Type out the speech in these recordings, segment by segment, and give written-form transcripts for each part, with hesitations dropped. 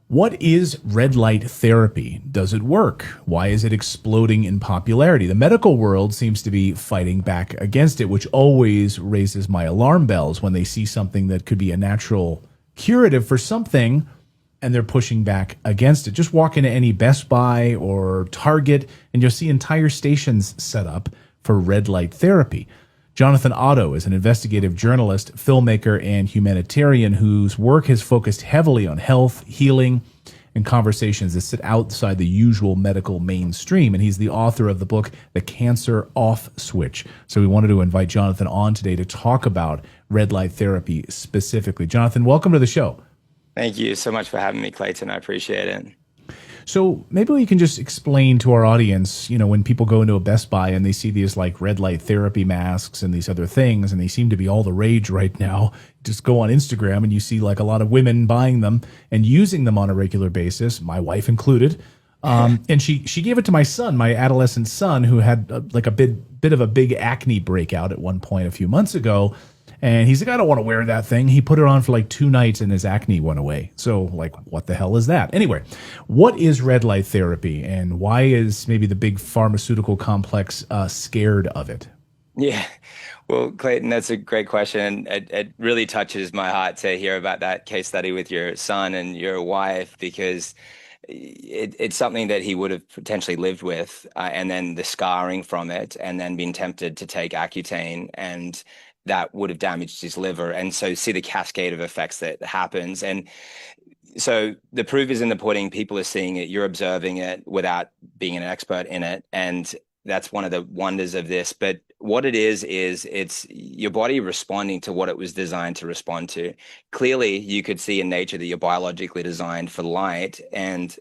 What is red light therapy? Does it work? Why is it exploding in popularity? The medical world seems to be fighting back against it, which always raises my alarm bells when they see something that could be a natural curative for something and they're pushing back against it. Just walk into any Best Buy or Target and you'll see entire stations set up for red light therapy. Jonathan Otto is an investigative journalist, filmmaker, and humanitarian whose work has focused heavily on health, healing, and conversations that sit outside the usual medical mainstream. And he's the author of the book, The Cancer Off Switch. So we wanted to invite Jonathan on today to talk about red light therapy specifically. Jonathan, welcome to the show. Thank you so much for having me, Clayton. I appreciate it. So maybe we can just explain to our audience, when people go into a Best Buy and they see these like red light therapy masks and these other things, and they seem to be all the rage right now. Just go on Instagram and you see like a lot of women buying them and using them on a regular basis, my wife included. And she gave it to my son, my adolescent son, who had like a bit of a big acne breakout at one point a few months ago. And he's like, I don't want to wear that thing. He put it on for like 2 nights and his acne went away. So like, what the hell is that? Anyway, what is red light therapy and why is maybe the big pharmaceutical complex scared of it? Yeah. Well, Clayton, that's a great question. It really touches my heart to hear about that case study with your son and your wife because it's something that he would have potentially lived with, and then the scarring from it, and then been tempted to take Accutane, and that would have damaged his liver. And so see the cascade of effects that happens. And so the proof is in the pudding. People are seeing it. You're observing it without being an expert in it. And that's one of the wonders of this. But what it is it's your body responding to what it was designed to respond to. Clearly, you could see in nature that you're biologically designed for light and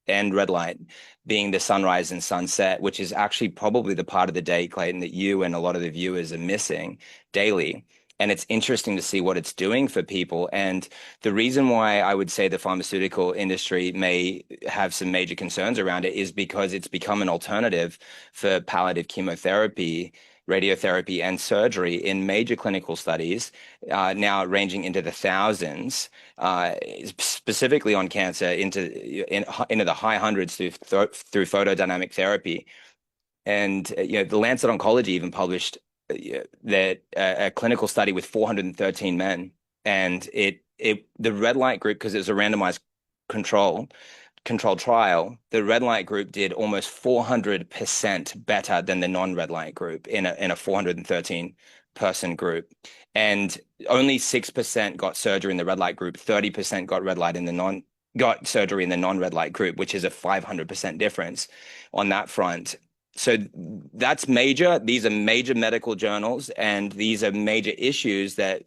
red light being the sunrise and sunset, which is actually probably the part of the day, Clayton, that you and a lot of the viewers are missing daily. And it's interesting to see what it's doing for people. And the reason why I would say the pharmaceutical industry may have some major concerns around it is because it's become an alternative for palliative chemotherapy, radiotherapy, and surgery in major clinical studies, now ranging into the thousands, specifically on cancer, into the high hundreds through photodynamic therapy. And the Lancet Oncology even published that a clinical study with 413 men, and the red light group, because it was a randomized controlled trial, the red light group did almost 400% better than the non-red light group in a 413 person group. And only 6% got surgery in the red light group, 30% got surgery in the non-red light group, which is a 500% difference on that front. So that's major. These are major medical journals, and these are major issues that,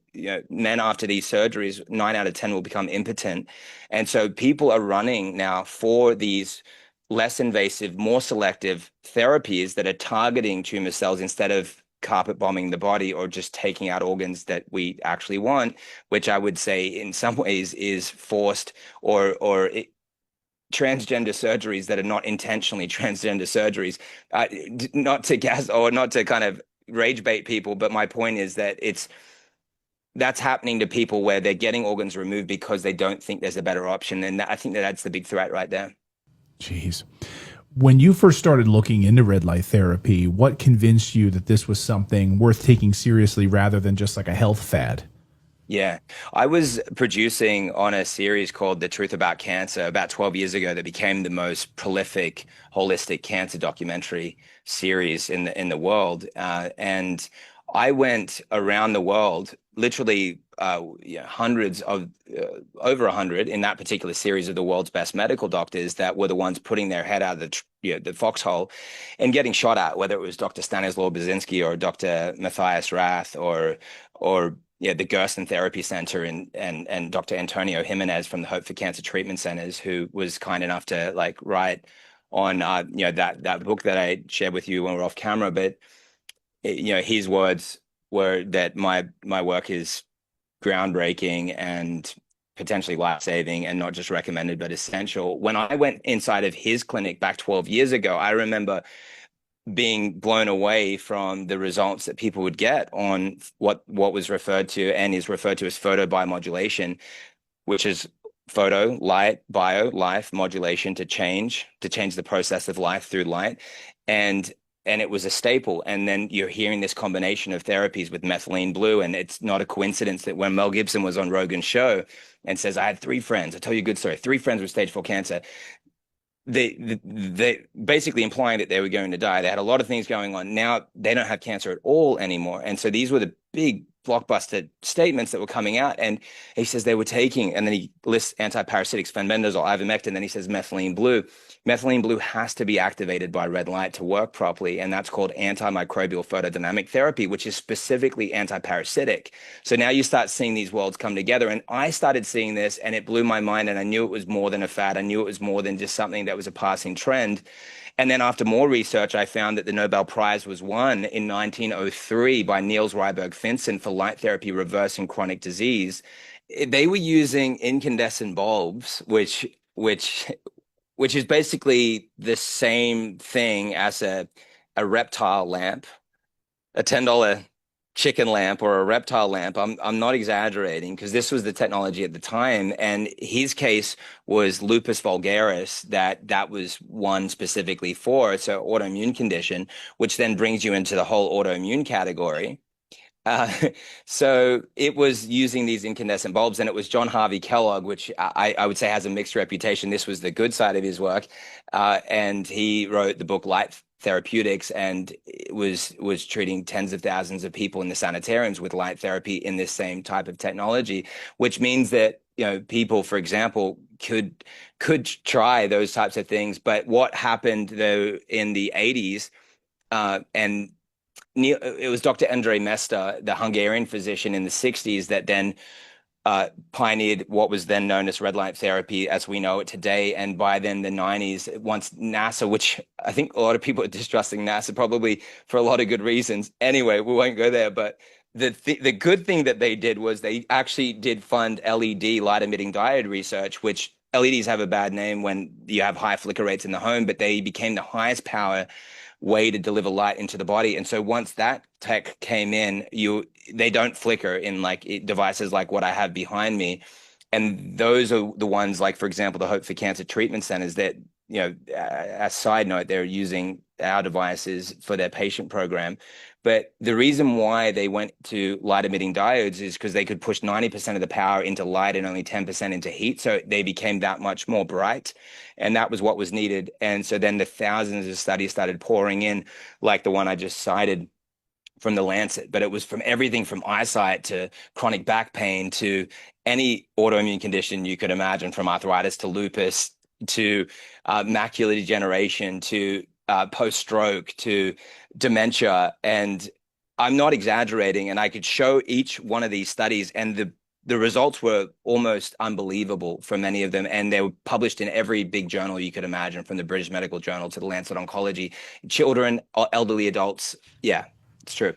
men after these surgeries, 9 out of 10 will become impotent. And so people are running now for these less invasive, more selective therapies that are targeting tumor cells instead of carpet bombing the body or just taking out organs that we actually want, which I would say in some ways is forced or transgender surgeries that are not intentionally transgender surgeries, not to gas or not to kind of rage bait people. But my point is that that's happening to people where they're getting organs removed because they don't think there's a better option. And I think that's the big threat right there. Jeez. When you first started looking into red light therapy, what convinced you that this was something worth taking seriously rather than just like a health fad? Yeah, I was producing on a series called The Truth About Cancer about 12 years ago that became the most prolific holistic cancer documentary series in the world. And I went around the world, literally hundreds of over 100 in that particular series of the world's best medical doctors that were the ones putting their head out of the foxhole and getting shot at, whether it was Dr. Stanislaw Buzinski or Dr. Matthias Rath or the Gerson Therapy Center and Dr. Antonio Jimenez from the Hope for Cancer Treatment Centers, who was kind enough to write on that book that I shared with you when we we're off camera. But his words were that my work is groundbreaking and potentially life-saving and not just recommended but essential. When I went inside of his clinic back 12 years ago, I remember being blown away from the results that people would get on what was referred to and is referred to as photobiomodulation, which is photo, light, bio, life modulation to change the process of life through light. And and it was a staple. And then you're hearing this combination of therapies with methylene blue. And it's not a coincidence that when Mel Gibson was on Rogan's show and says, I had three friends, I'll tell you a good story, three friends with stage 4 cancer. They basically implying that they were going to die. They had a lot of things going on. Now they don't have cancer at all anymore. And so these were the big blockbuster statements that were coming out. And he says they were taking, and then he lists antiparasitics, fenbendazole, ivermectin, then he says methylene blue. Methylene blue has to be activated by red light to work properly, and that's called antimicrobial photodynamic therapy, which is specifically antiparasitic. So now you start seeing these worlds come together, and I started seeing this, and it blew my mind, and I knew it was more than a fad. I knew it was more than just something that was a passing trend. And then after more research, I found that the Nobel Prize was won in 1903 by Niels Ryberg Finsen for light therapy reversing chronic disease. They were using incandescent bulbs, which is basically the same thing as a reptile lamp, a $10 chicken lamp or a reptile lamp. I'm not exaggerating because this was the technology at the time. And his case was lupus vulgaris that was one specifically for. It's an autoimmune condition, which then brings you into the whole autoimmune category. Uh, so it was using these incandescent bulbs, and it was John Harvey Kellogg, which I would say has a mixed reputation. This was the good side of his work, and he wrote the book Light Therapeutics, and it was treating tens of thousands of people in the sanitariums with light therapy in this same type of technology, which means that people, for example, could try those types of things. But what happened though in the 80s, and it was Dr. Andre Mester, the Hungarian physician in the 60s, that then pioneered what was then known as red light therapy as we know it today. And by then, the 90s, once NASA, which I think a lot of people are distrusting NASA, probably for a lot of good reasons. Anyway, we won't go there. But the good thing that they did was they actually did fund LED, light emitting diode research, which LEDs have a bad name when you have high flicker rates in the home, but they became the highest power way to deliver light into the body. And so once that tech came in, they don't flicker in like devices like what I have behind me. And those are the ones like, for example, the Hope for Cancer treatment centers that, a side note, they're using our devices for their patient program. But the reason why they went to light emitting diodes is because they could push 90% of the power into light and only 10% into heat. So they became that much more bright. And that was what was needed. And so then the thousands of studies started pouring in, like the one I just cited from the Lancet. But it was from everything from eyesight to chronic back pain to any autoimmune condition you could imagine, from arthritis to lupus to macular degeneration to post-stroke to dementia. And I'm not exaggerating. And I could show each one of these studies, and the results were almost unbelievable for many of them. And they were published in every big journal you could imagine, from the British Medical Journal to the Lancet Oncology. Children, elderly adults. Yeah, it's true.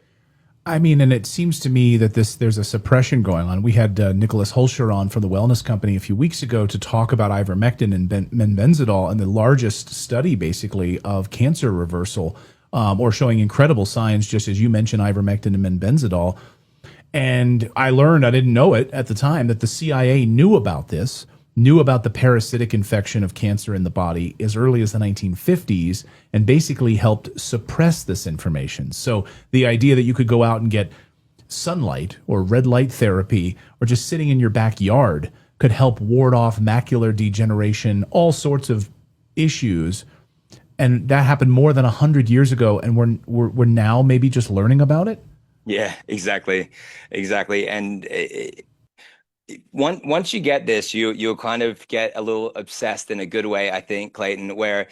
I mean, and it seems to me that there's a suppression going on. We had Nicholas Hulscher on from the Wellness Company a few weeks ago to talk about ivermectin and benzidol, and the largest study basically of cancer reversal, or showing incredible signs, just as you mentioned, ivermectin and benzidol. And I learned, I didn't know it at the time, that the CIA knew about this, knew about the parasitic infection of cancer in the body as early as the 1950s, and basically helped suppress this information. So the idea that you could go out and get sunlight or red light therapy or just sitting in your backyard could help ward off macular degeneration, all sorts of issues. And that happened more than 100 years ago, and we're now maybe just learning about it. Yeah, exactly. Exactly. And once you get this, you'll kind of get a little obsessed in a good way, I think, Clayton, where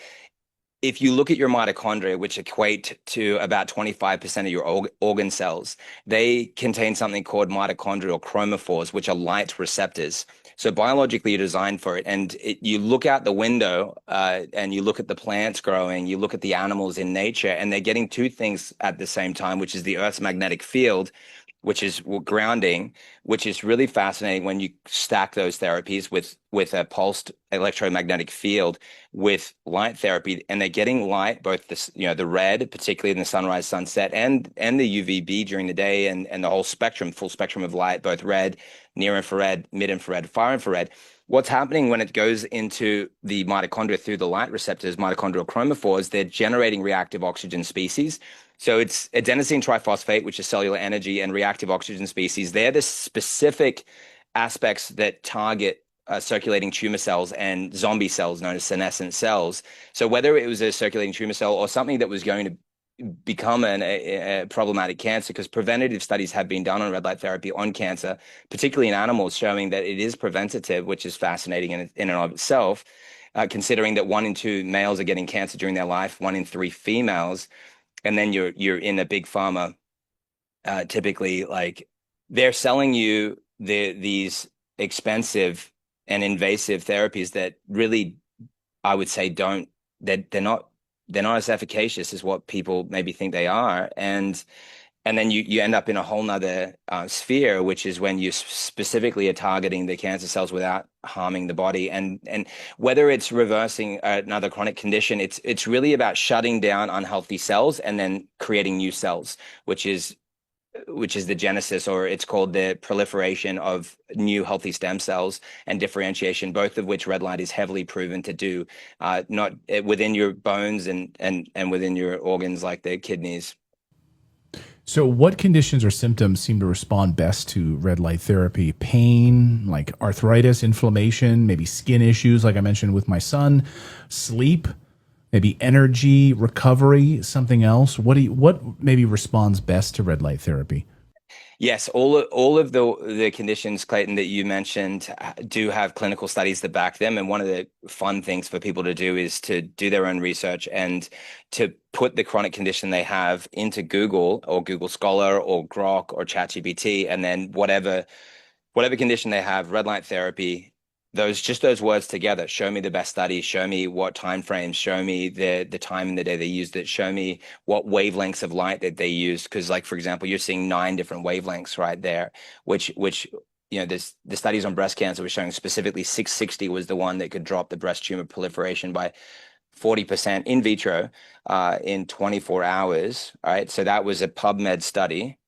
if you look at your mitochondria, which equate to about 25% of your organ cells, they contain something called mitochondrial chromophores, which are light receptors. So biologically, you're designed for it. And you look out the window and you look at the plants growing, you look at the animals in nature, and they're getting two things at the same time, which is the Earth's magnetic field which is grounding, which is really fascinating when you stack those therapies with a pulsed electromagnetic field with light therapy, and they're getting light, both the red, particularly in the sunrise, sunset, and the UVB during the day, and the whole spectrum, full spectrum of light, both red, near infrared, mid infrared, far infrared. What's happening when it goes into the mitochondria through the light receptors, mitochondrial chromophores, they're generating reactive oxygen species. So it's adenosine triphosphate, which is cellular energy, and reactive oxygen species. They're the specific aspects that target circulating tumor cells and zombie cells known as senescent cells. So whether it was a circulating tumor cell or something that was going to become a problematic cancer, because preventative studies have been done on red light therapy on cancer, particularly in animals, showing that it is preventative, which is fascinating in and of itself, considering that 1 in 2 males are getting cancer during their life, 1 in 3 females, and then you're in a big pharma, typically, like, they're selling you these expensive and invasive therapies that really, I would say, don't that they're not as efficacious as what people maybe think they are. And then you end up in a whole nother sphere, which is when you specifically are targeting the cancer cells without harming the body. And whether it's reversing another chronic condition, it's really about shutting down unhealthy cells and then creating new cells, which is the genesis, or it's called the proliferation of new healthy stem cells and differentiation, both of which red light is heavily proven to do, not within your bones and within your organs like the kidneys. So, what conditions or symptoms seem to respond best to red light therapy? Pain, like arthritis, inflammation, maybe skin issues, like I mentioned with my son, sleep, maybe energy, recovery, something else. What maybe responds best to red light therapy? Yes, all of the conditions, Clayton, that you mentioned do have clinical studies that back them. And one of the fun things for people to do is to do their own research and to put the chronic condition they have into Google or Google Scholar or Grok or ChatGPT, and then whatever condition they have, red light therapy, those words together. Show me the best studies, show me what time frames, show me the time in the day they used it, show me what wavelengths of light that they used. Because, like, for example, you're seeing 9 different wavelengths right there, which there's the studies on breast cancer were showing specifically 660 was the one that could drop the breast tumor proliferation by 40% in vitro in 24 hours. All right. So that was a PubMed study.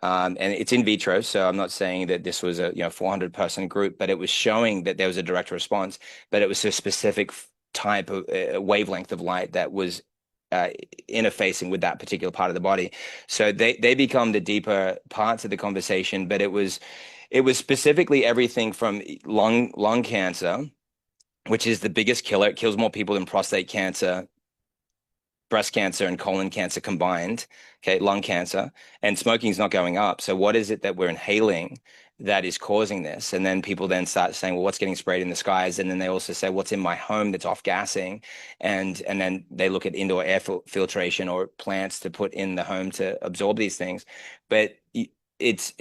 And it's in vitro, so I'm not saying that this was a 400-person group, but it was showing that there was a direct response, but it was a specific type of wavelength of light that was interfacing with that particular part of the body. So they become the deeper parts of the conversation, but it was specifically everything from lung cancer, which is the biggest killer. It kills more people than prostate cancer, breast cancer, and colon cancer combined, okay, lung cancer, and smoking is not going up. So what is it that we're inhaling that is causing this? And then people then start saying, well, what's getting sprayed in the skies? And then they also say, what's in my home that's off gassing? And then they look at indoor air filtration or plants to put in the home to absorb these things. But it's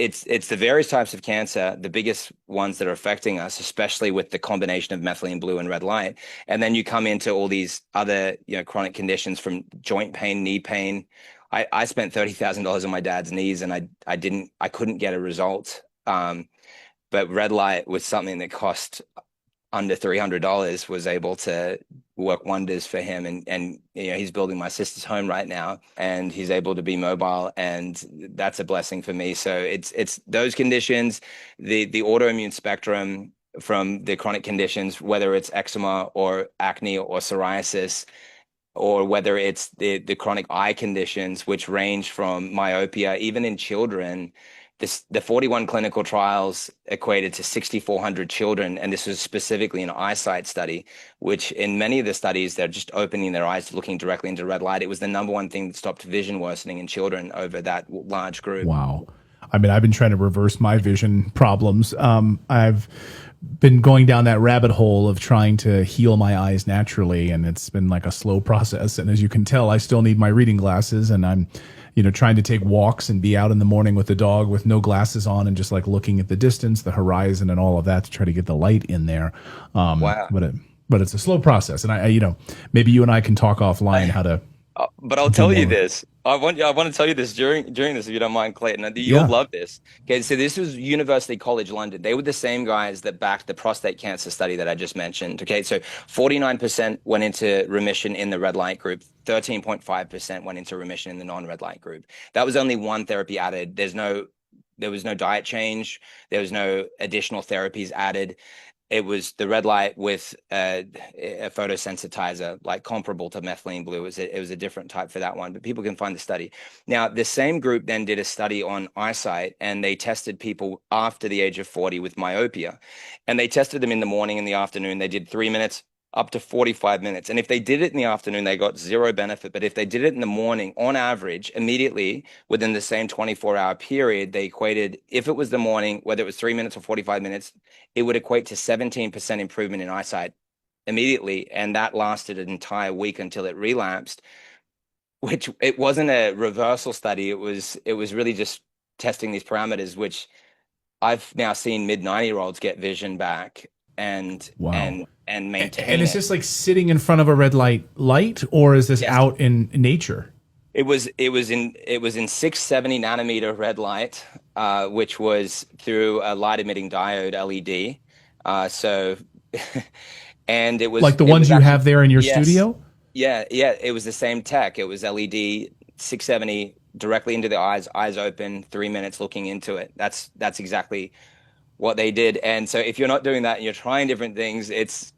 the various types of cancer, the biggest ones that are affecting us, especially with the combination of methylene blue and red light. And then you come into all these other, chronic conditions, from joint pain, knee pain. I spent $30,000 on my dad's knees, and I couldn't get a result. But red light was something that cost under $300, was able to work wonders for him. And he's building my sister's home right now, and he's able to be mobile, and that's a blessing for me. So it's those conditions, the autoimmune spectrum, from the chronic conditions, whether it's eczema or acne or psoriasis, or whether it's the chronic eye conditions, which range from myopia, even in children. The 41 clinical trials equated to 6,400 children, and this was specifically an eyesight study, which in many of the studies, they're just opening their eyes, looking directly into red light. It was the number one thing that stopped vision worsening in children over that large group. Wow. I mean, I've been trying to reverse my vision problems. I've been going down that rabbit hole of trying to heal my eyes naturally, and it's been like a slow process. And as you can tell, I still need my reading glasses, and I'm trying to take walks and be out in the morning with the dog with no glasses on and just like looking at the distance, the horizon, and all of that to try to get the light in there. Wow. But it's a slow process. And I maybe you and I can talk offline how to But I'll tell Continue you on. this. I want to tell you this during this, if you don't mind, Clayton. You'll Yeah. love this. Okay, so this was University College London. They were the same guys that backed the prostate cancer study that I just mentioned. Okay, so 49% went into remission in the red light group, 13.5% went into remission in the non-red light group. That was only one therapy added. There was no diet change. There was no additional therapies added. It was the red light with a photosensitizer, like comparable to methylene blue. It was a different type for that one, but people can find the study. Now, the same group then did a study on eyesight, and they tested people after the age of 40 with myopia. And they tested them in the morning and the afternoon. They did 3 minutes up to 45 minutes. And if they did it in the afternoon, they got zero benefit. But if they did it in the morning, on average, immediately within the same 24-hour period, they equated, if it was the morning, whether it was 3 minutes or 45 minutes, it would equate to 17% improvement in eyesight immediately. And that lasted an entire week until it relapsed, which it wasn't a reversal study. It was really just testing these parameters, which I've now seen mid 90-year-olds get vision back and Wow. And maintain is it. this like sitting in front of a red light, or is this Yes. out in nature? It was in 670 nanometer red light, which was through a light emitting diode LED. So and Like the it ones was you actually, have there in your yes. studio? Yeah, it was the same tech. It was LED 670 directly into the eyes open, 3 minutes looking into it. That's exactly what they did. And so if you're not doing that and you're trying different things, it's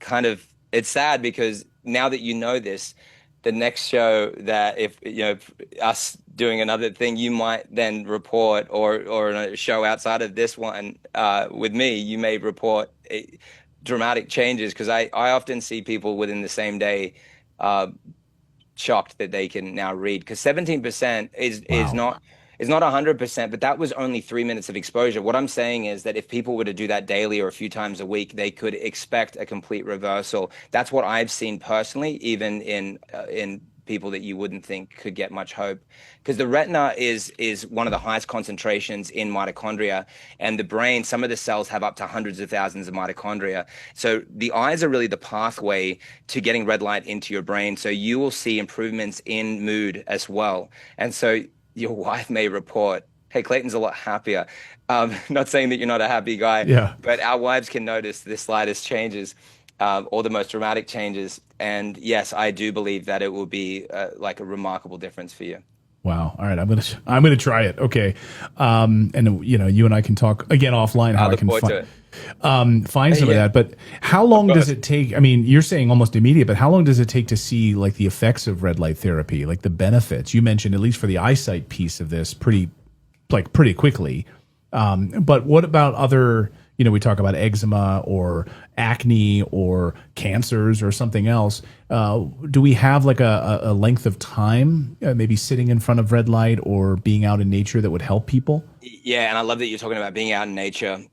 sad because now that you know this, the next show that if us doing another thing, you might then report or in a show outside of this one with me, you may report dramatic changes because I often see people within the same day uh, shocked that they can now read because 17% Wow. is not 100%, but that was only 3 minutes of exposure. What I'm saying is that if people were to do that daily or a few times a week, they could expect a complete reversal. That's what I've seen personally, even in people that you wouldn't think could get much hope, because the retina is one of the highest concentrations in mitochondria, and the brain, some of the cells have up to hundreds of thousands of mitochondria. So the eyes are really the pathway to getting red light into your brain. So you will see improvements in mood as well. And so your wife may report, hey, Clayton's a lot happier. Not saying that you're not a happy guy, Yeah. but our wives can notice the slightest changes, or the most dramatic changes. And yes, I do believe that it will be like a remarkable difference for you. Wow. All right. I'm gonna try it. Okay. And you and I can talk again offline I how I look can forward to it. find some of Yeah, that. But how of long does course. it take? I mean, you're saying almost immediate, but how long does it take to see like the effects of red light therapy, like the benefits? You mentioned at least for the eyesight piece of this, pretty quickly. But what about other? We talk about eczema or acne or cancers or something else. Do we have like a length of time, maybe sitting in front of red light or being out in nature that would help people? Yeah, and I love that you're talking about being out in nature.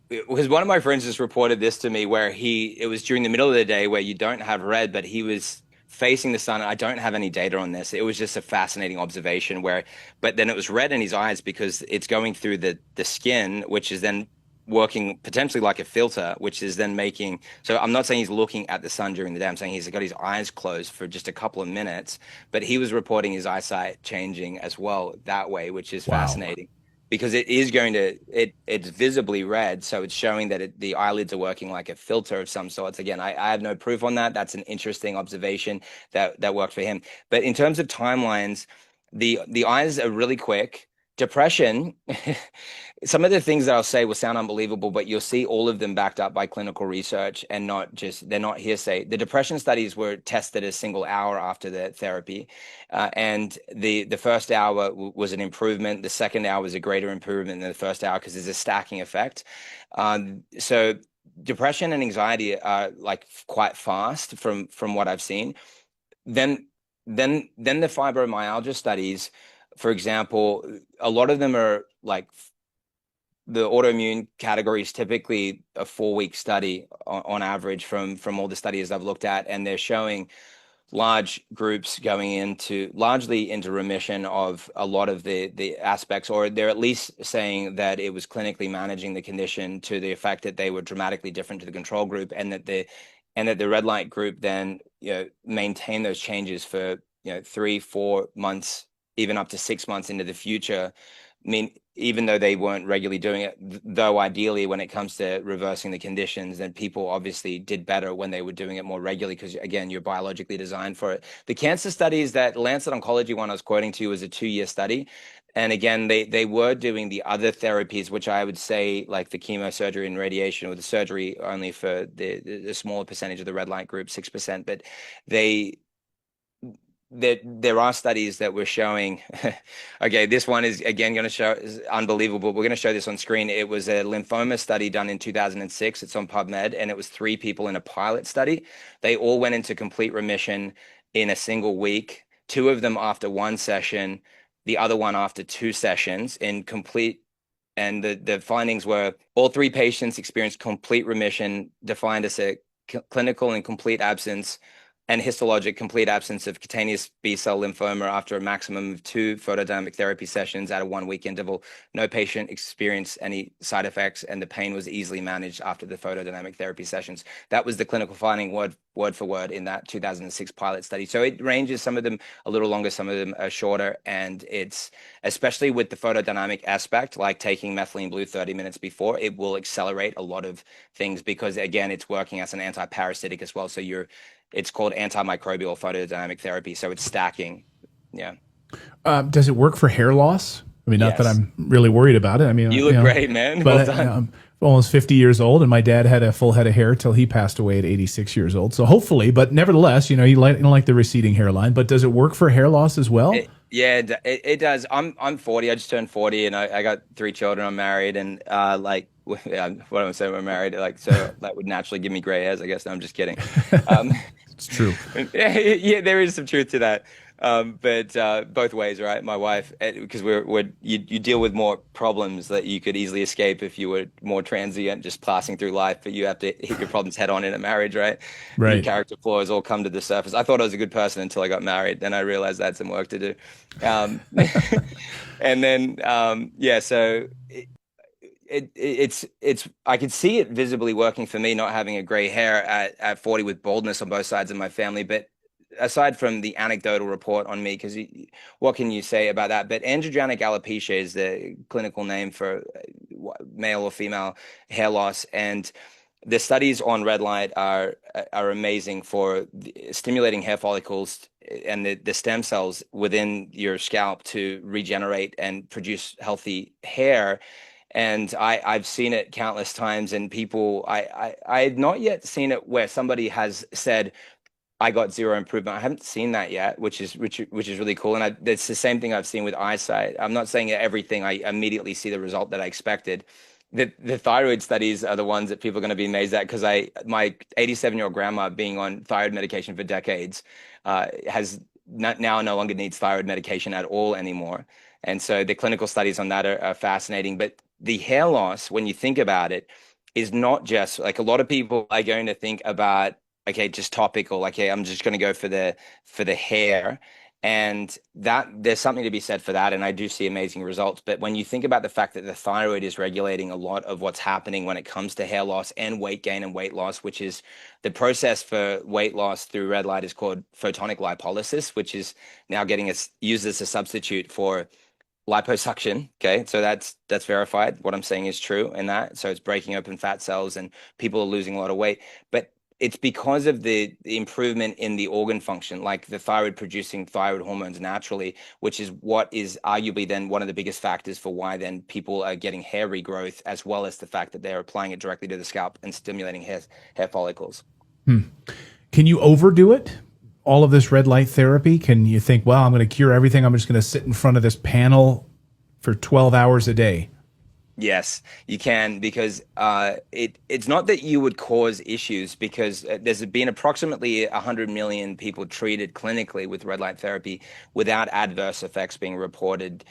Because one of my friends just reported this to me where it was during the middle of the day where you don't have red, but he was facing the sun. I don't have any data on this. It was just a fascinating observation but then it was red in his eyes because it's going through the skin, which is then working potentially like a filter, which is then so I'm not saying he's looking at the sun during the day. I'm saying he's got his eyes closed for just a couple of minutes, but he was reporting his eyesight changing as well that way, which is Wow. fascinating because it's visibly red, so it's showing that the eyelids are working like a filter of some sorts. Again, I have no proof on that. That's an interesting observation that worked for him. But in terms of timelines, the eyes are really quick. Depression, some of the things that I'll say will sound unbelievable, but you'll see all of them backed up by clinical research and they're not hearsay. The depression studies were tested a single hour after the therapy. And the first hour was an improvement. The second hour was a greater improvement than the first hour because there's a stacking effect. So depression and anxiety are like quite fast from what I've seen. Then then the fibromyalgia studies, for example, a lot of them are like the autoimmune category is typically a 4 week study on average from all the studies I've looked at, and they're showing large groups going largely into remission of a lot of the aspects, or they're at least saying that it was clinically managing the condition to the effect that they were dramatically different to the control group, and that the red light group then maintain those changes for 3, 4 months, even up to 6 months into the future. I mean, even though they weren't regularly doing it, though ideally when it comes to reversing the conditions, then people obviously did better when they were doing it more regularly because, again, you're biologically designed for it. The cancer studies, that Lancet Oncology one I was quoting to you, was a 2-year study. And again, they were doing the other therapies, which I would say, like the chemosurgery and radiation, or the surgery only for the smaller percentage of the red light group, 6%. But they there are studies that were showing, okay, this one is again going to show is unbelievable. We're going to show this on screen. It was a lymphoma study done in 2006. It's on PubMed, and it was 3 people in a pilot study. They all went into complete remission in a single week. 2 of them after 1 session, the other one after 2 sessions in complete. And the findings were all 3 patients experienced complete remission, defined as a clinical and complete absence and histologic complete absence of cutaneous B-cell lymphoma after a maximum of 2 photodynamic therapy sessions at a 1-week interval. No patient experienced any side effects, and the pain was easily managed after the photodynamic therapy sessions. That was the clinical finding, word for word, in that 2006 pilot study. So it ranges, some of them a little longer, some of them are shorter, and it's especially with the photodynamic aspect, like taking methylene blue 30 minutes before, it will accelerate a lot of things because, again, it's working as an anti-parasitic as well. So it's called antimicrobial photodynamic therapy. So it's stacking. Yeah. Does it work for hair loss? I mean, not that Yes. I'm really worried about it. I mean, You look great, man. Well but done. I'm almost 50 years old, and my dad had a full head of hair till he passed away at 86 years old. So hopefully, but nevertheless, you don't like the receding hairline. But does it work for hair loss as well? Yeah, it does. I'm 40. I just turned 40, and I got 3 children. I'm married, and yeah, what am I saying? We're married, like, so that would naturally give me gray hairs, I guess. No, I'm just kidding. Um, It's true. yeah, there is some truth to that. But both ways, right? My wife, because you deal with more problems that you could easily escape if you were more transient, just passing through life. But you have to hit your problems head on in a marriage, right? Your Right. character flaws all come to the surface. I thought I was a good person until I got married. Then I realized I had some work to do. Um, and then yeah, so it's I could see it visibly working for me, not having a gray hair at 40 with baldness on both sides of my family. But aside from the anecdotal report on me, because what can you say about that? But androgenic alopecia is the clinical name for male or female hair loss, and the studies on red light are amazing for stimulating hair follicles and the stem cells within your scalp to regenerate and produce healthy hair. And I've seen it countless times, and people I have not yet seen it where somebody has said, I got zero improvement. I haven't seen that yet, which is really cool. And it's the same thing I've seen with eyesight. I'm not saying everything I immediately see the result that I expected. The thyroid studies are the ones that people are going to be amazed at, because my 87-year-old grandma, being on thyroid medication for decades, has now no longer needs thyroid medication at all anymore. And so the clinical studies on that are fascinating. But the hair loss, when you think about it, is not just like, a lot of people are going to think about, okay, just topical, like, hey, I'm just going to go for the hair. And that there's something to be said for that. And I do see amazing results. But when you think about the fact that the thyroid is regulating a lot of what's happening when it comes to hair loss and weight gain and weight loss, which is the process for weight loss through red light is called photonic lipolysis, which is now getting used as a substitute for liposuction. Okay, so that's verified. What I'm saying is true in that. So it's breaking open fat cells, and people are losing a lot of weight. But it's because of the improvement in the organ function, like the thyroid producing thyroid hormones naturally, which is what is arguably then one of the biggest factors for why then people are getting hair regrowth, as well as the fact that they're applying it directly to the scalp and stimulating hair follicles. Can you overdo it? All of this red light therapy? Can you think, well, I'm going to cure everything. I'm just going to sit in front of this panel for 12 hours a day? Yes, you can, because it's not that you would cause issues, because there's been approximately 100 million people treated clinically with red light therapy without adverse effects being reported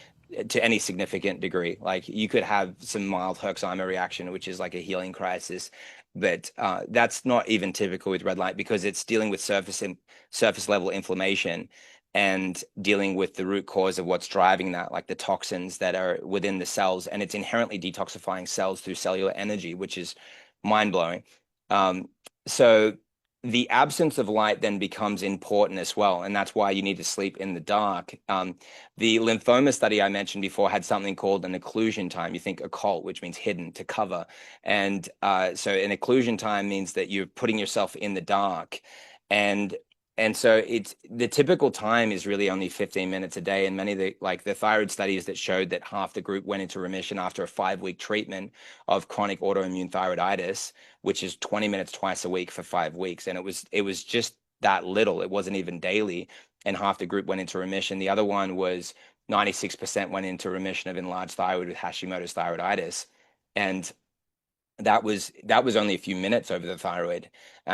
to any significant degree. Like, you could have some mild Herxheimer reaction, which is like a healing crisis, but that's not even typical with red light, because it's dealing with surface level inflammation and dealing with the root cause of what's driving that, like the toxins that are within the cells. And it's inherently detoxifying cells through cellular energy, which is mind blowing. So the absence of light then becomes important as well, and that's why you need to sleep in the dark. The lymphoma study I mentioned before had something called an occlusion time. You think occult, which means hidden, to cover, and so an occlusion time means that you're putting yourself in the dark, and and so it's the typical time is really only 15 minutes a day, and many of the thyroid studies that showed that half the group went into remission after a 5-week treatment of chronic autoimmune thyroiditis, which is 20 minutes twice a week for 5 weeks. And it was just that little. It wasn't even daily. And half the group went into remission. The other one was 96% went into remission of enlarged thyroid with Hashimoto's thyroiditis. And that was only a few minutes over the thyroid.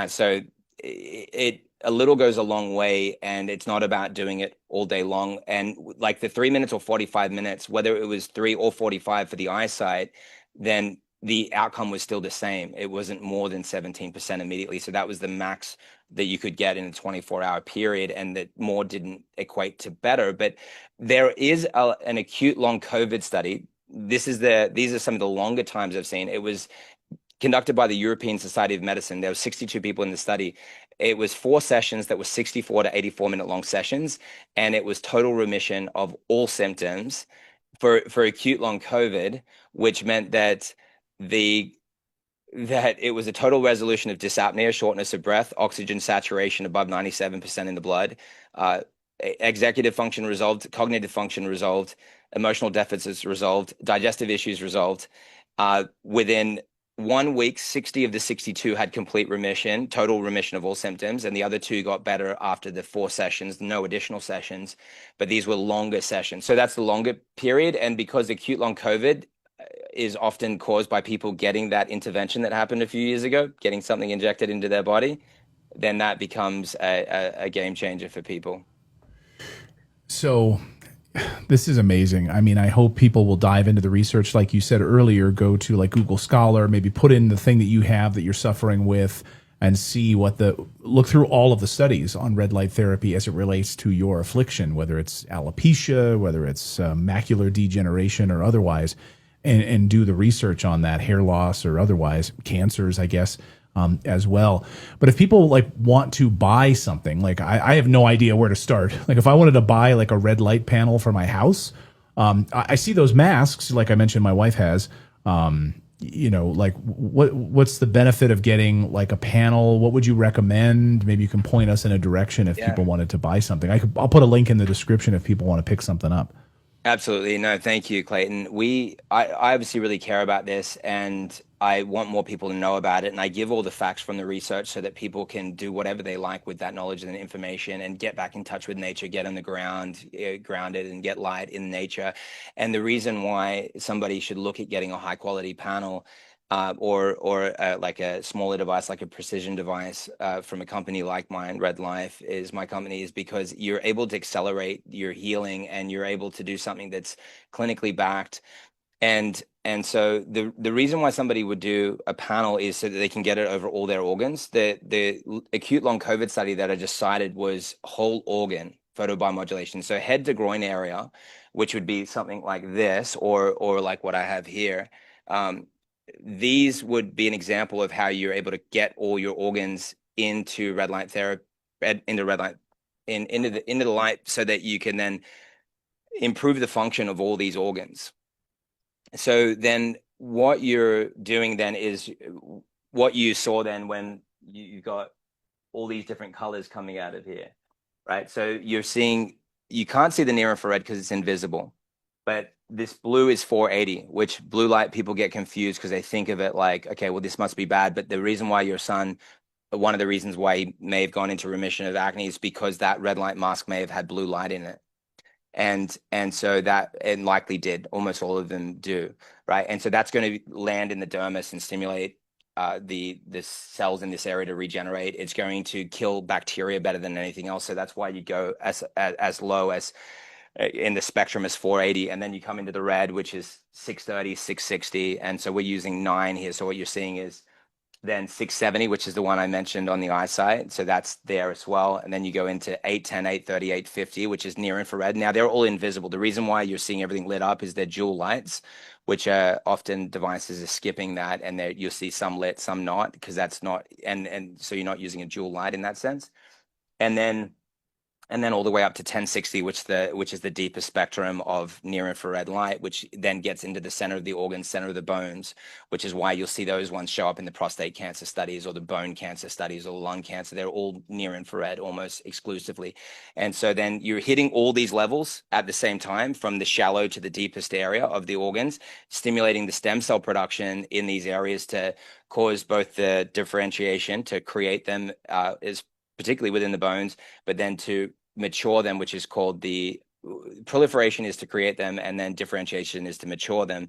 So it a little goes a long way, and it's not about doing it all day long. And like the 3 minutes or 45 minutes, whether it was 3 or 45 for the eyesight, then the outcome was still the same. It wasn't more than 17% immediately. So that was the max that you could get in a 24-hour period, and that more didn't equate to better. But there is an acute long COVID study. These are some of the longer times I've seen. It was conducted by the European Society of Medicine. There were 62 people in the study. It was 4 sessions that were 64 to 84-minute long sessions, and it was total remission of all symptoms for acute long COVID, which meant that it was a total resolution of dyspnea, shortness of breath, oxygen saturation above 97% in the blood, executive function resolved, cognitive function resolved, emotional deficits resolved, digestive issues resolved. Within 1 week, 60 of the 62 had complete remission, total remission of all symptoms, and the other two got better after the 4 sessions, no additional sessions, but these were longer sessions. So that's the longer period. And because acute long COVID is often caused by people getting that intervention that happened a few years ago, getting something injected into their body, then that becomes a game changer for people. So this is amazing. I mean, I hope people will dive into the research. Like you said earlier, go to like Google Scholar, maybe put in the thing that you have that you're suffering with and see look through all of the studies on red light therapy as it relates to your affliction, whether it's alopecia, whether it's macular degeneration or otherwise, and do the research on that, hair loss or otherwise, cancers, I guess, as well. But if people like want to buy something, like I have no idea where to start. Like if I wanted to buy like a red light panel for my house, I see those masks, like I mentioned, my wife has. Like what's the benefit of getting like a panel? What would you recommend? Maybe you can point us in a direction if people wanted to buy something. I'll put a link in the description if people want to pick something up. Absolutely. No, thank you, Clayton. I obviously really care about this, and I want more people to know about it. And I give all the facts from the research so that people can do whatever they like with that knowledge and information and get back in touch with nature, get on the ground, grounded, and get light in nature. And the reason why somebody should look at getting a high quality panel or like a smaller device, like a precision device from a company like mine, Red Life is my company, is because you're able to accelerate your healing and you're able to do something that's clinically backed. And so the reason why somebody would do a panel is so that they can get it over all their organs. The acute long COVID study that I just cited was whole organ photobiomodulation. So head to groin area, which would be something like this, or like what I have here. These would be an example of how you're able to get all your organs into red light therapy, into red light, into the light, so that you can then improve the function of all these organs. So then what you're doing then is what you saw then when you got all these different colors coming out of here, right? So you're seeing, you can't see the near infrared because it's invisible, but this blue is 480, which blue light, people get confused because they think of it like, okay, well, this must be bad. But the reason why your son, one of the reasons why he may have gone into remission of acne is because that red light mask may have had blue light in it. And so that it likely did. Almost all of them do, right? And so that's going to land in the dermis and stimulate the cells in this area to regenerate. It's going to kill bacteria better than anything else. So that's why you go as low as in the spectrum as 480, and then you come into the red, which is 630, 660. And so we're using 9 here. So what you're seeing is then 670, which is the one I mentioned on the eyesight. So that's there as well. And then you go into 810, 830, 850, which is near infrared. Now they're all invisible. The reason why you're seeing everything lit up is they're dual lights, which often devices are skipping that, and you'll see some lit, some not, because that's not, and so you're not using a dual light in that sense. And then all the way up to 1060, which is the deepest spectrum of near infrared light, which then gets into the center of the organ, center of the bones, which is why you'll see those ones show up in the prostate cancer studies or the bone cancer studies or lung cancer. They're all near infrared almost exclusively. And so then you're hitting all these levels at the same time, from the shallow to the deepest area of the organs, stimulating the stem cell production in these areas to cause both the differentiation to create them, is particularly within the bones, but then to mature them, which is called the proliferation is to create them, and then differentiation is to mature them.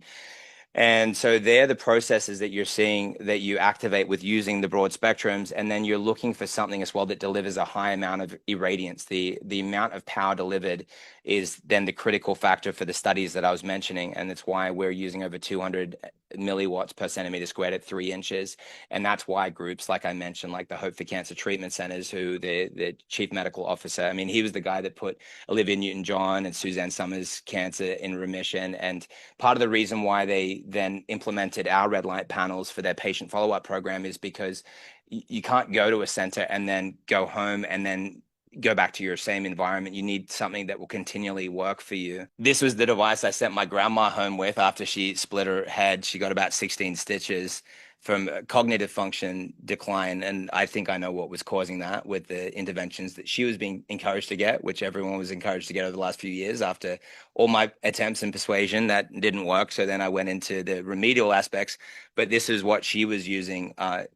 And so they're the processes that you're seeing that you activate with using the broad spectrums. And then you're looking for something as well that delivers a high amount of irradiance. The amount of power delivered is then the critical factor for the studies that I was mentioning. And that's why we're using over 200 milliwatts per centimeter squared at 3 inches. And that's why groups, like I mentioned, like the Hope for Cancer Treatment Centers, who the chief medical officer, I mean, he was the guy that put Olivia Newton-John and Suzanne Summers' cancer in remission. And part of the reason why they then implemented our red light panels for their patient follow-up program is because you can't go to a center and then go home and then go back to your same environment. You need something that will continually work for you. This was the device I sent my grandma home with after she split her head. She got about 16 stitches from cognitive function decline. And I think I know what was causing that with the interventions that she was being encouraged to get, which everyone was encouraged to get over the last few years after all my attempts and persuasion that didn't work. So then I went into the remedial aspects, but this is what she was using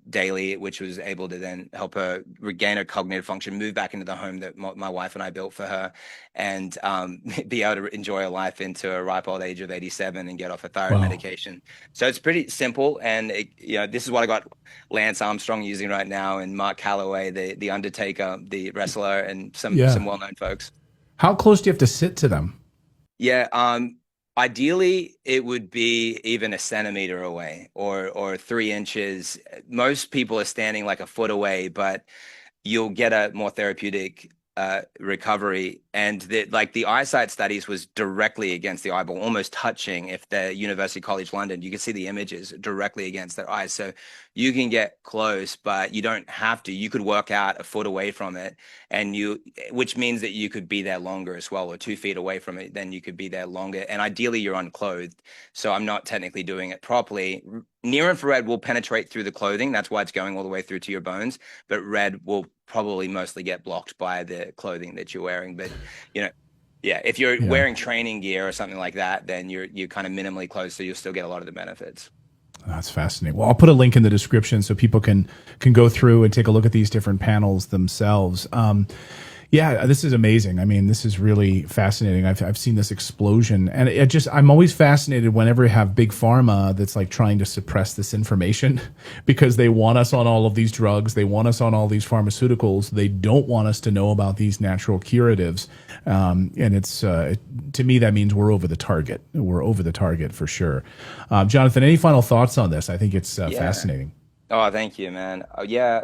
daily, which was able to then help her regain her cognitive function, move back into the home that my wife and I built for her, and be able to enjoy a life into a ripe old age of 87 and get off a thyroid Wow. medication. So it's pretty simple. And this is what I got Lance Armstrong using right now, and Mark Calloway, the Undertaker, the wrestler, and some Yeah. well-known folks. How close do you have to sit to them? Yeah, ideally it would be even a centimeter away or 3 inches. Most people are standing like a foot away, but you'll get a more therapeutic recovery. And the eyesight studies was directly against the eyeball, almost touching. If the University College London, you can see the images directly against their eyes. So you can get close, but you don't have to. You could work out a foot away from it, which means that you could be there longer as well, or 2 feet away from it, then you could be there longer. And ideally you're unclothed. So I'm not technically doing it properly. Near infrared will penetrate through the clothing. That's why it's going all the way through to your bones. But red will probably mostly get blocked by the clothing that you're wearing. But you know, yeah, if you're Yeah. wearing training gear or something like that, then you're kind of minimally closed, so you'll still get a lot of the benefits. That's fascinating. Well, I'll put a link in the description so people can go through and take a look at these different panels themselves. Yeah, this is amazing. I mean, this is really fascinating. I've seen this explosion, and I'm always fascinated whenever you have big pharma that's like trying to suppress this information because they want us on all of these drugs, they want us on all these pharmaceuticals, they don't want us to know about these natural curatives, and to me that means we're over the target. We're over the target for sure. Jonathan, any final thoughts on this? I think it's Yeah. fascinating. Oh, thank you, man. Oh, yeah,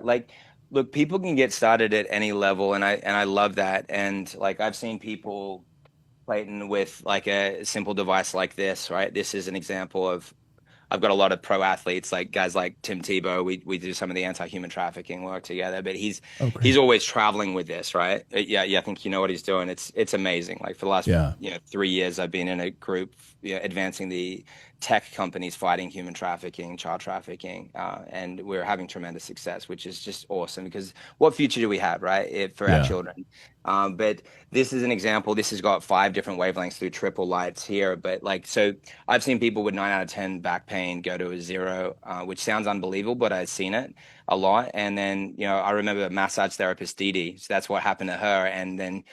look, people can get started at any level, and I love that. And like I've seen people, Clayton, with like a simple device like this, right? This is an example of I've got a lot of pro athletes, like guys like Tim Tebow. We do some of the anti-human trafficking work together, but Oh, he's great. always traveling with this, right? Yeah, yeah. I think you know what he's doing. It's amazing. Like for the last Yeah, 3 years, I've been in a group, advancing the tech companies fighting human trafficking, child trafficking, and we're having tremendous success, which is just awesome. Because what future do we have, right, for our yeah. children? But this is an example. This has got 5 different wavelengths through triple lights here, but so I've seen people with 9 out of 10 back pain go to a zero, which sounds unbelievable, but I've seen it a lot. And then, I remember massage therapist Dee Dee. So that's what happened to her. And then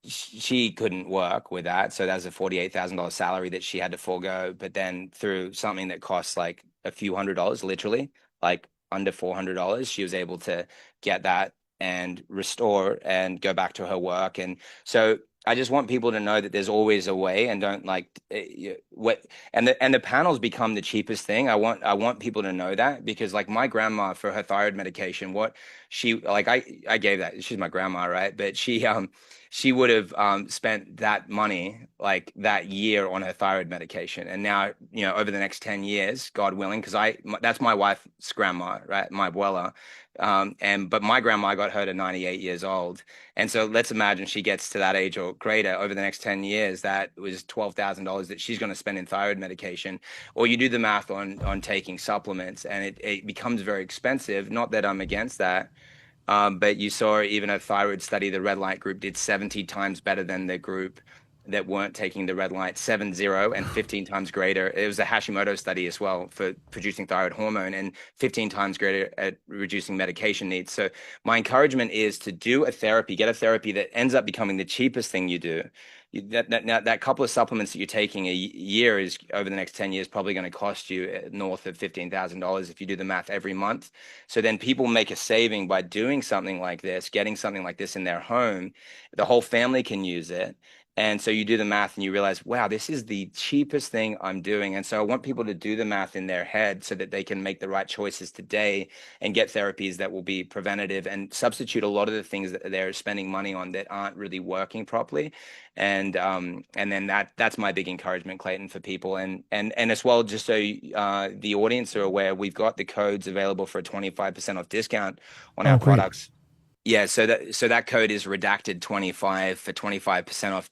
she couldn't work with that. So that was a $48,000 salary that she had to forego. But then through something that costs like a few $100s, literally, like under $400, she was able to get that and restore and go back to her work. And so I just want people to know that there's always a way, and don't like what and the panels become the cheapest thing. I want people to know that, because like my grandma, for her thyroid medication, what she like I gave that, she's my grandma, right? But she would have spent that money like that year on her thyroid medication, and now, over the next 10 years, God willing, because that's my wife's grandma, right? My abuela. But my grandma got her to 98 years old, and so let's imagine she gets to that age or greater over the next 10 years. That was $12,000 that she's going to spend in thyroid medication. Or you do the math on taking supplements, and it becomes very expensive. Not that I'm against that, but you saw even a thyroid study, the red light group did 70 times better than the group that weren't taking the red light, 70, and 15 times greater. It was a Hashimoto study as well for producing thyroid hormone, and 15 times greater at reducing medication needs. So my encouragement is to do a therapy, get a therapy that ends up becoming the cheapest thing you do. That couple of supplements that you're taking a year is, over the next 10 years, probably going to cost you north of $15,000 if you do the math every month. So then people make a saving by doing something like this, getting something like this in their home. The whole family can use it. And so you do the math and you realize, wow, this is the cheapest thing I'm doing. And so I want people to do the math in their head so that they can make the right choices today and get therapies that will be preventative and substitute a lot of the things that they're spending money on that aren't really working properly. And then that's my big encouragement, Clayton, for people. And as well, just so the audience are aware, we've got the codes available for a 25% off discount on Oh, our great. products. Yeah, so that code is redacted 25 for 25% off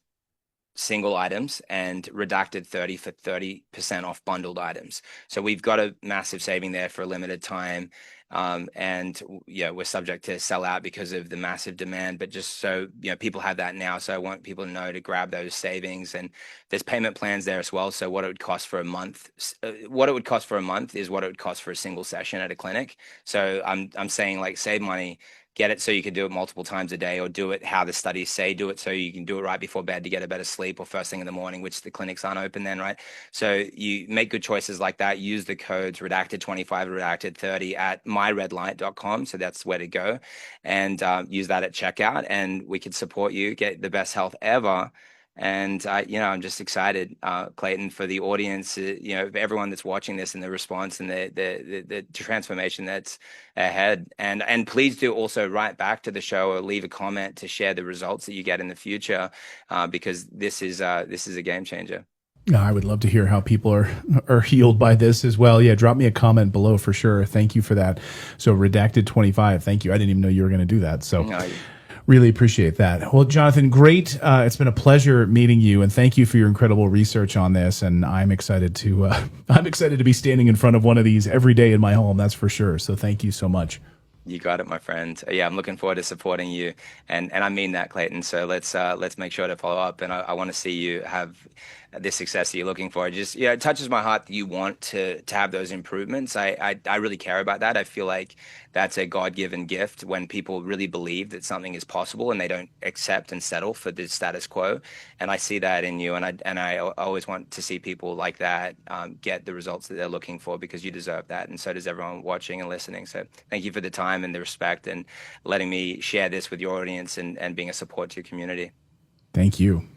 single items, and redacted 30 for 30% off bundled items. So we've got a massive saving there for a limited time. And yeah, we're subject to sell out because of the massive demand, but just so people have that now. So I want people to know to grab those savings, and there's payment plans there as well. So what it would cost for a month, what it would cost for a month is what it would cost for a single session at a clinic. So I'm saying, like, save money, get it so you can do it multiple times a day, or do it how the studies say do it, so you can do it right before bed to get a better sleep, or first thing in the morning, which the clinics aren't open then, right? So you make good choices like that. Use the codes redacted 25, redacted 30 at myredlight.com. So that's where to go, and use that at checkout, and we can support you get the best health ever. And I'm just excited, Clayton, for the audience, everyone that's watching this, and the response, and the transformation that's ahead. And please do also write back to the show or leave a comment to share the results that you get in the future, because this is a game changer. Yeah, I would love to hear how people are healed by this as well. Yeah, drop me a comment below for sure. Thank you for that. So redacted 25. Thank you. I didn't even know you were going to do that. So No, really appreciate that. Well, Jonathan, great. It's been a pleasure meeting you, and thank you for your incredible research on this. And I'm excited to be standing in front of one of these every day in my home. That's for sure. So thank you so much. you got it, my friend. Yeah, I'm looking forward to supporting you, and I mean that, Clayton. So let's make sure to follow up, and I want to see you have this success that you're looking for. Just, yeah, it touches my heart that you want to have those improvements. I really care about that. I feel like that's a God-given gift when people really believe that something is possible and they don't accept and settle for the status quo. And I see that in you, and I always want to see people like that get the results that they're looking for, because you deserve that, and so does everyone watching and listening. So thank you for the time and the respect, and letting me share this with your audience, and being a support to your community. Thank you.